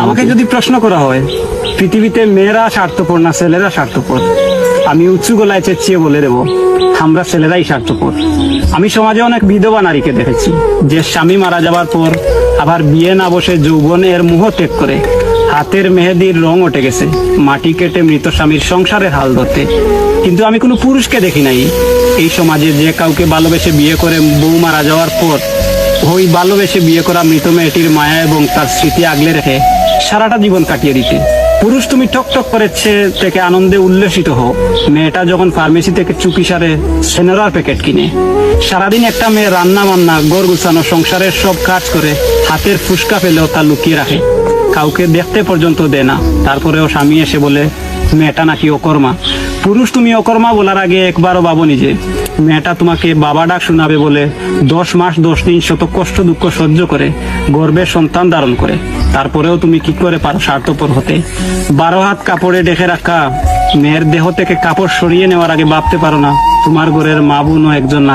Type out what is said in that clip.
আমাকে যদি প্রশ্ন করা হয় পৃথিবীতে মেয়েরা স্বার্থপর না ছেলেরা স্বার্থপর, আমি উঁচু গলায় চেঁচিয়ে বলে দেব আমরা ছেলেরাই স্বার্থপর। আমি সমাজে অনেক বিধবা নারীকে দেখেছি যে স্বামী মারা যাওয়ার পর আবার বিয়ে না বসে যৌবনের মোহ ত্যাগ করে হাতের মেহেদির রং উঠে গেছে মাটি কেটে মৃত স্বামীর সংসারের হাল ধরতে। কিন্তু আমি কোনো পুরুষকে দেখি নাই এই সমাজে যে কাউকে ভালোবেসে বিয়ে করে বউ মারা যাওয়ার পর ওই ভালোবেসে বিয়ে করা মৃত মেয়েটির মায়া এবং তার স্মৃতি আগলে রেখে সারাটা জীবন কাটিয়ে দিতে। পুরুষ তুমি টক টক করে থেকে আনন্দে উল্লসিত হও, মেয়েটা যখন ফার্মেসি থেকে চুপি সারে সেনোরার প্যাকেট কিনে। সারাদিন একটা মেয়ে রান্না বান্না ঘর গুছানো সংসারের সব কাজ করে হাতের ফুসকা ফেলেও তা লুকিয়ে রাখে, কাউকে দেখতে পর্যন্ত দেয় না। তারপরেও স্বামী এসে বলে মেয়েটা নাকি অকর্মা। পুরুষ তুমি অকর্মা বলার আগে একবারও ভাবনি যে মেয়েটা তোমাকে বাবা ডাক শোনাবে বলে 10 মাস 10 দিন শত কষ্ট দুঃখ সহ্য করে গর্ভে সন্তান ধারণ করে। তারপরেও তুমি কি করে পারো স্বার্থপর হতে? 12 হাত কাপড়ে ঢেকে রাখা মেয়ের দেহ থেকে কাপড় সরিয়ে নেওয়ার আগে ভাবতে পারো না তোমার ঘরের মা বোনও একজন নারী।